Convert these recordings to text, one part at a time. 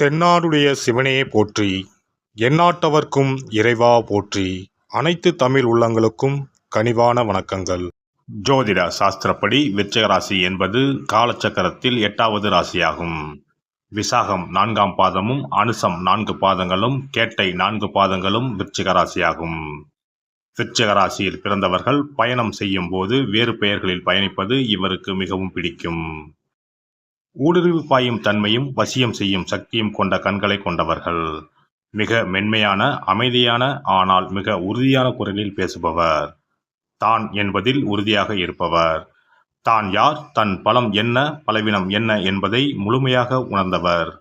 தென்னாடுடைய சிவனே போற்றி, எந்நாட்டவர்க்கும் இறைவா போற்றி. அனைத்து தமிழ் உள்ளங்களுக்கும் கனிவான வணக்கங்கள். ஜோதிட சாஸ்திரப்படி விருச்சிக ராசி என்பது காலச்சக்கரத்தில் 8வது ராசியாகும். விசாகம் 4ஆம் பாதமும் அனுசம் 4 பாதங்களும் கேட்டை 4 பாதங்களும் விருச்சிக ராசியாகும். விருச்சிக ராசியில் பிறந்தவர்கள் பயணம் செய்யும் போது வேறு பெயர்களில் பயணிப்பது இவருக்கு மிகவும் பிடிக்கும். ஊடுருவி பாயும் தன்மையும் வசியம் செய்யும் சக்தியும் கொண்ட கண்களை கொண்டவர்கள். மிக மென்மையான, அமைதியான, ஆனால் மிக உறுதியான குரலில் பேசுபவர். தான் என்பதில் உறுதியாக இருப்பவர். தான் யார், தன் பலம் என்ன, பலவீனம் என்ன என்பதை முழுமையாக உணர்ந்தவர்.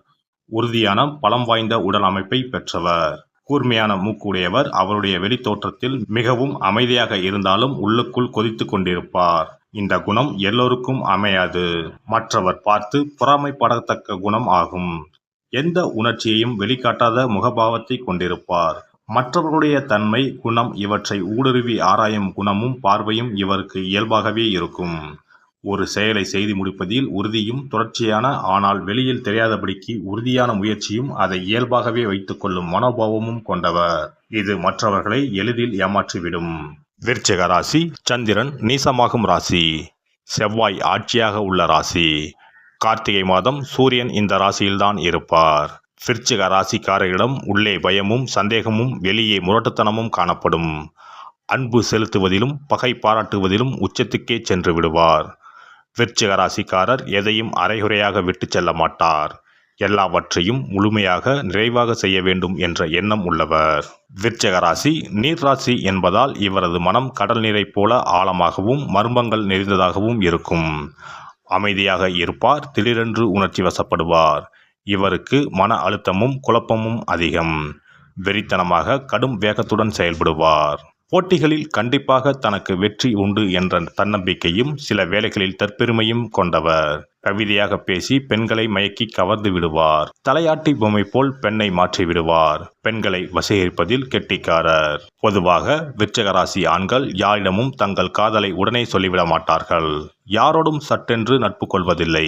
உறுதியான பலம் வாய்ந்த உடல் அமைப்பை பெற்றவர். கூர்மையான மூக்குடையவர். அவருடைய வெளித்தோற்றத்தில் மிகவும் அமைதியாக இருந்தாலும் உள்ளுக்குள் கொதித்து கொண்டிருப்பார். இந்த குணம் எல்லோருக்கும் அமையாது. மற்றவர் பார்த்து பொறாமைப்படத்தக்க குணம் ஆகும். எந்த உணர்ச்சியையும் வெளிக்காட்டாத முகபாவத்தை கொண்டிருப்பார். மற்றவர்களுடைய தன்மை, குணம் இவற்றை ஊடுருவி ஆராயும் குணமும் பார்வையும் இவருக்கு இயல்பாகவே இருக்கும். ஒரு செயலை செய்து முடிப்பதில் உறுதியும் தொடர்ச்சியான, ஆனால் வெளியில் தெரியாதபடிக்கு உறுதியான முயற்சியும் அதை இயல்பாகவே வைத்துக் கொள்ளும் மனோபாவமும் கொண்டவர். இது மற்றவர்களை எளிதில் ஏமாற்றிவிடும். விருச்சிக ராசி சந்திரன் நீசமாகும் ராசி. செவ்வாய் ஆட்சியாக உள்ள ராசி. கார்த்திகை மாதம் சூரியன் இந்த ராசியில்தான் இருப்பார். விருச்சிக ராசிக்காரரிடம் உள்ளே பயமும் சந்தேகமும் வெளியே முரட்டுத்தனமும் காணப்படும். அன்பு செலுத்துவதிலும் பகை பாராட்டுவதிலும் உச்சத்துக்கே சென்று விடுவார். விருச்சிக ராசிக்காரர் எதையும் அரைகுறையாக விட்டு செல்ல மாட்டார். எல்லாவற்றையும் முழுமையாக நிறைவாக செய்ய வேண்டும் என்ற எண்ணம் உள்ளவர். விருச்சிக ராசி நீர் ராசி என்பதால் இவரது மனம் கடல் நீரை போல ஆழமாகவும் மர்மங்கள் நிறைந்ததாகவும் இருக்கும். அமைதியாக இருப்பார். திடீரென்று உணர்ச்சி வசப்படுவார். இவருக்கு மன அழுத்தமும் குழப்பமும் அதிகம். வெறித்தனமாக கடும் வேகத்துடன் செயல்படுவார். போட்டிகளில் கண்டிப்பாக தனக்கு வெற்றி உண்டு என்ற தன்னம்பிக்கையும் சில வேளைகளில் தற்பெருமையும் கொண்டவர். கவிதையாக பேசி பெண்களை மயக்கி கவர்ந்து விடுவார். தலையாட்டி பொம்மை போல் பெண்ணை மாற்றி விடுவார். பெண்களை வசீகரிப்பதில் கெட்டிக்காரர். பொதுவாக விருச்சிக ராசி ஆண்கள் யாரிடமும் தங்கள் காதலை உடனே சொல்லிவிட மாட்டார்கள். யாரோடும் சட்டென்று நட்பு கொள்வதில்லை.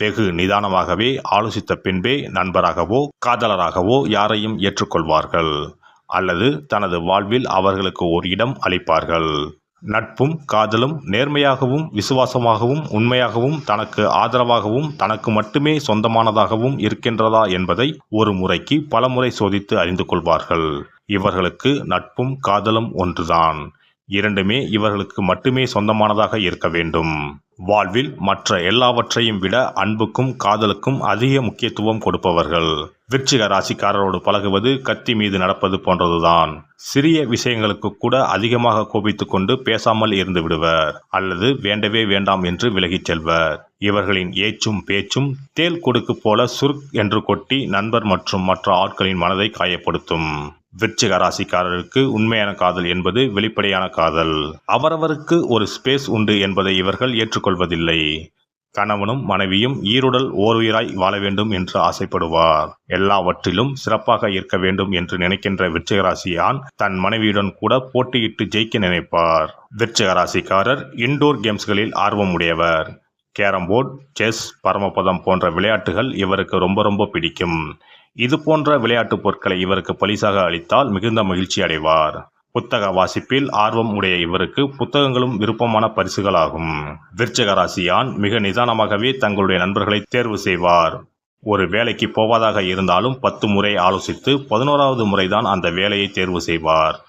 வெகு நிதானமாகவே ஆலோசித்த பின்பே நண்பராகவோ காதலராகவோ யாரையும் ஏற்றுக்கொள்வார்கள். அல்லது தனது வாழ்வில் அவர்களுக்கு ஒரு இடம் அளிப்பார்கள். நட்பும் காதலும் நேர்மையாகவும் விசுவாசமாகவும் உண்மையாகவும் தனக்கு ஆதரவாகவும் தனக்கு மட்டுமே சொந்தமானதாகவும் இருக்கின்றதா என்பதை ஒரு முறைக்கு பல முறை சோதித்து அறிந்து கொள்வார்கள். இவர்களுக்கு நட்பும் காதலும் ஒன்றுதான். இரண்டுமே இவர்களுக்கு மட்டுமே சொந்தமானதாக இருக்க வேண்டும். வாழ்வில் மற்ற எல்லாவற்றையும் விட அன்புக்கும் காதலுக்கும் அதிக முக்கியத்துவம் கொடுப்பவர்கள். விருச்சிக ராசிக்காரரோடு பழகுவது கத்தி மீது நடப்பது போன்றதுதான். சிறிய விஷயங்களுக்கு கூட அதிகமாக கோபித்துக் கொண்டு பேசாமல் இருந்து விடுவர். அல்லது வேண்டவே வேண்டாம் என்று விலகிச் செல்வர். இவர்களின் ஏச்சும் பேச்சும் தேள் கொடுக்கு போல சுருக் என்று கொட்டி நண்பர் மற்றும் மற்ற ஆட்களின் மனதை காயப்படுத்தும். விருச்சிக ராசிக்காரருக்கு உண்மையான காதல் என்பது வெளிப்படையான காதல். அவரவருக்கு ஒரு ஸ்பேஸ் உண்டு என்பதை இவர்கள் ஏற்றுக்கொள்வதில்லை. கணவனும் மனைவியும் ஈருடல் ஓருயிராய் வாழ வேண்டும் என்று ஆசைப்படுவார். எல்லாவற்றிலும் சிறப்பாக இருக்க வேண்டும் என்று நினைக்கின்ற விருச்சிக ராசி ஆண் தன் மனைவியுடன் கூட போட்டியிட்டு ஜெயிக்க நினைப்பார். விருச்சிக ராசிக்காரர் இன்டோர் கேம்ஸ்களில் ஆர்வம் உடையவர். கேரம்போர்டு, செஸ், பரமபதம் போன்ற விளையாட்டுகள் இவருக்கு ரொம்ப பிடிக்கும். இது போன்ற விளையாட்டு பொருட்களை இவருக்கு பரிசாக அளித்தால் மிகுந்த மகிழ்ச்சி அடைவார். புத்தக வாசிப்பில் ஆர்வம் உடைய இவருக்கு புத்தகங்களும் விருப்பமான பரிசுகளாகும். விருச்சிக ராசியான் மிக நிதானமாகவே தங்களுடைய நண்பர்களை தேர்வு செய்வார். ஒரு வேலைக்கு போவதாக இருந்தாலும் 10 முறை ஆலோசித்து 11வது முறைதான் அந்த வேலையை தேர்வு செய்வார்.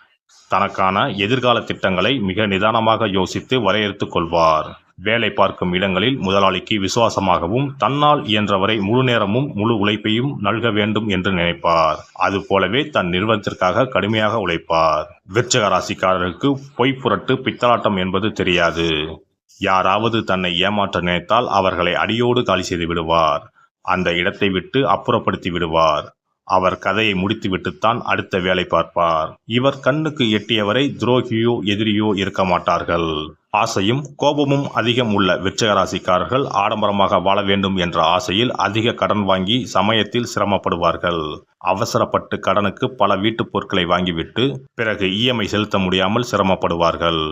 தனக்கான எதிர்கால திட்டங்களை மிக நிதானமாக யோசித்து வரையறுத்து கொள்வார். வேலை பார்க்கும் இடங்களில் முதலாளிக்கு விசுவாசமாகவும் தன்னால் இயன்றவரை முழு நேரமும் முழு உழைப்பையும் நல்க வேண்டும் என்று நினைப்பார். அதுபோலவே தன் நிறுவனத்திற்காக கடுமையாக உழைப்பார். விருச்சிக ராசிக்காரருக்கு பொய் புரட்டு பித்தலாட்டம் என்பது தெரியாது. யாராவது தன்னை ஏமாற்ற நினைத்தால் அவர்களை அடியோடு காலி செய்து விடுவார். அந்த இடத்தை விட்டு அப்புறப்படுத்தி விடுவார். அவர் கதையை முடித்துவிட்டுத்தான் அடுத்த வேலை பார்ப்பார். இவர் கண்ணுக்கு எட்டியவரை துரோகியோ எதிரியோ இருக்க மாட்டார்கள். ஆசையும் கோபமும் அதிகம் உள்ள விருச்சிக ராசிக்காரர்கள் ஆடம்பரமாக வாழ வேண்டும் என்ற ஆசையில் அதிக கடன் வாங்கி சமயத்தில் சிரமப்படுவார்கள். அவசரப்பட்டு கடனுக்கு பல வீட்டுப் பொருட்களை வாங்கிவிட்டு பிறகு இஎம்ஐ செலுத்த முடியாமல் சிரமப்படுவார்கள்.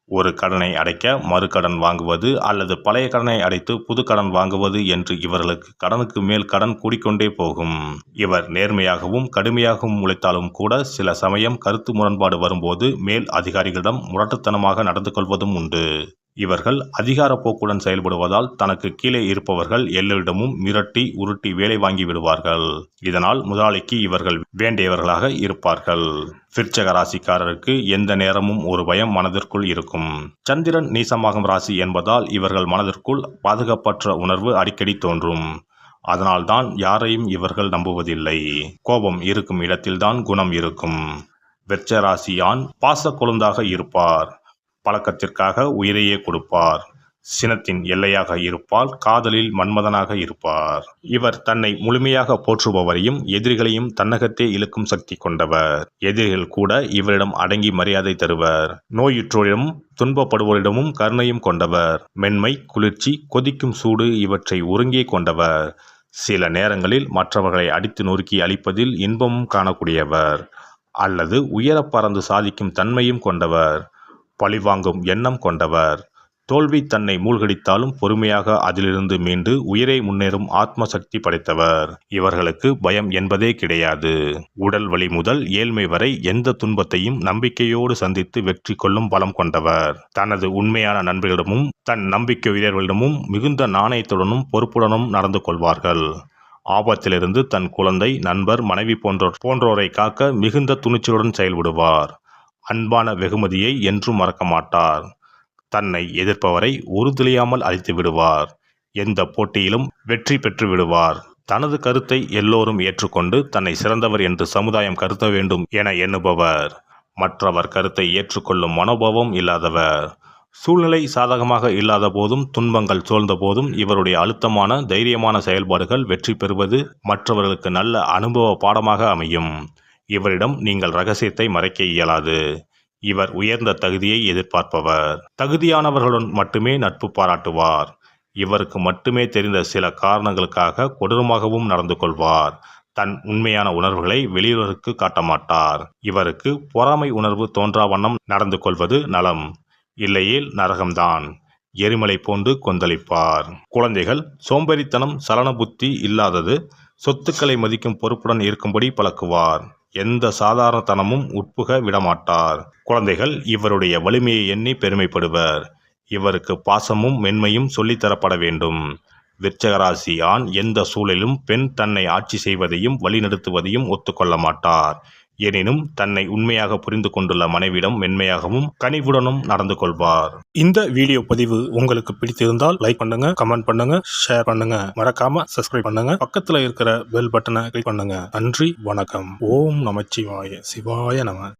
ஒரு கடனை அடைக்க மறுகடன் வாங்குவது அல்லது பழைய கடனை அடைத்து புது கடன் வாங்குவது என்று இவர்களுக்கு கடனுக்கு மேல் கடன் கூடிக்கொண்டே போகும். இவர் நேர்மையாகவும் கடுமையாகவும் உழைத்தாலும் கூட சில சமயம் கருத்து முரண்பாடு வரும்போது மேல் அதிகாரிகளிடம் முரட்டுத்தனமாக நடந்து கொள்வதும் உண்டு. இவர்கள் அதிகார போக்குடன் செயல்படுவதால் தனக்கு கீழே இருப்பவர்கள் எல்லோரிடமும் மிரட்டி உருட்டி வேலை வாங்கி விடுவார்கள். இதனால் முதலாளிக்கு இவர்கள் வேண்டியவர்களாக இருப்பார்கள். விருச்சிக ராசிக்காரருக்கு எந்த நேரமும் ஒரு பயம் மனதிற்குள் இருக்கும். சந்திரன் நீசமாகும் ராசி என்பதால் இவர்கள் மனதிற்குள் பாதுகாப்பற்ற உணர்வு அடிக்கடி தோன்றும். அதனால்தான் யாரையும் இவர்கள் நம்புவதில்லை. கோபம் இருக்கும் இடத்தில்தான் குணம் இருக்கும். விருச்சிக ராசி ஆண் பாச கொழுந்தாக இருப்பார். பழக்கத்திற்காக உயிரையே கொடுப்பார். சினத்தின் எல்லையாக இருப்பால் காதலில் மன்மதனாக இருப்பார். இவர் தன்னை முழுமையாக போற்றுபவரையும் எதிரிகளையும் தன்னகத்தே இழுக்கும் சக்தி கொண்டவர். எதிரிகள் கூட இவரிடம் அடங்கி மரியாதை தருவர். நோயுற்றோரிடமும் துன்பப்படுவோரிடமும் கருணையும் கொண்டவர். மென்மை, குளிர்ச்சி, கொதிக்கும் சூடு இவற்றை ஒருங்கே கொண்டவர். சில நேரங்களில் மற்றவர்களை அடித்து நொறுக்கி அழிப்பதில் இன்பமும் காணக்கூடியவர். அல்லது உயர பறந்து சாதிக்கும் தன்மையும் கொண்டவர். பழிவாங்கும் எண்ணம் கொண்டவர். தோல்வி தன்னை மூழ்கடித்தாலும் பொறுமையாக அதிலிருந்து மீண்டு உயிரை முன்னேறும் ஆத்ம சக்தி படைத்தவர். இவர்களுக்கு பயம் என்பதே கிடையாது. உடல் வலி முதல் ஏழ்மை வரை எந்த துன்பத்தையும் நம்பிக்கையோடு சந்தித்து வெற்றி கொள்ளும் பலம் கொண்டவர். தனது உண்மையான நண்பர்களிடமும் தன் நம்பிக்கையுடையவர்களிடமும் மிகுந்த நாணயத்துடனும் பொறுப்புடனும் நடந்து கொள்வார்கள். ஆபத்திலிருந்து தன் குழந்தை, நண்பர், மனைவி போன்றோரை காக்க மிகுந்த துணிச்சலுடன் செயல்படுவார். அன்பான வெகுமதியை என்றும் மறக்க மாட்டார். தன்னை எதிர்ப்பவரை உறுதியாமல் அழித்து விடுவார். எந்த போட்டியிலும் வெற்றி பெற்று விடுவார். தனது கருத்தை எல்லோரும் ஏற்றுக்கொண்டு தன்னை சிறந்தவர் என்று சமுதாயம் கருத வேண்டும் என எண்ணுபவர். மற்றவர் கருத்தை ஏற்றுக்கொள்ளும் மனோபாவம் இல்லாதவர். சூழ்நிலை சாதகமாக இல்லாத போதும் துன்பங்கள் சூழ்ந்த போதும் இவருடைய அழுத்தமான தைரியமான செயல்பாடுகள் வெற்றி பெறுவது மற்றவர்களுக்கு நல்ல அனுபவ பாடமாக அமையும். இவரிடம் நீங்கள் ரகசியத்தை மறைக்க இயலாது. இவர் உயர்ந்த தகுதியை எதிர்பார்ப்பவர். தகுதியானவர்களுடன் மட்டுமே நட்பு பாராட்டுவார். இவருக்கு மட்டுமே தெரிந்த சில காரணங்களுக்காக கொடூரமாகவும் நடந்து கொள்வார். தன் உண்மையான உணர்வுகளை வெளியுலகுக்கு காட்ட மாட்டார். இவருக்கு பொறாமை உணர்வு தோன்றா வண்ணம் நடந்து கொள்வது நலம். இல்லையேல் நரகம்தான். எரிமலை போன்று கொந்தளிப்பார். குழந்தைகள் சோம்பேறித்தனம், சலன புத்தி இல்லாதது, சொத்துக்களை மதிக்கும் பொறுப்புடன் இருக்கும்படி பழக்குவார். எந்த சாதாரணத்தனமும் உட்புக விடமாட்டார். குழந்தைகள் இவருடைய வலிமையை எண்ணி பெருமைப்படுவர். இவருக்கு பாசமும் மென்மையும் சொல்லித்தரப்பட வேண்டும். விருச்சிக ராசி ஆண் எந்த சூழலிலும் பெண் தன்னை ஆட்சி செய்வதையும் வழிநடத்துவதையும் ஒத்துக்கொள்ள மாட்டார். எனினும் தன்னை உண்மையாக புரிந்து கொண்டுள்ள மனைவிடம் மென்மையாகவும் கனிவுடனும் நடந்து கொள்வார். இந்த வீடியோ பதிவு உங்களுக்கு பிடித்திருந்தால் லைக் பண்ணுங்க, கமெண்ட் பண்ணுங்க, ஷேர் பண்ணுங்க. மறக்காம சப்ஸ்கிரைப் பண்ணுங்க. பக்கத்துல இருக்கிற பெல் பட்டனை கிளிக் பண்ணுங்க. நன்றி, வணக்கம். ஓம் நமச்சிவாய. சிவாய நம.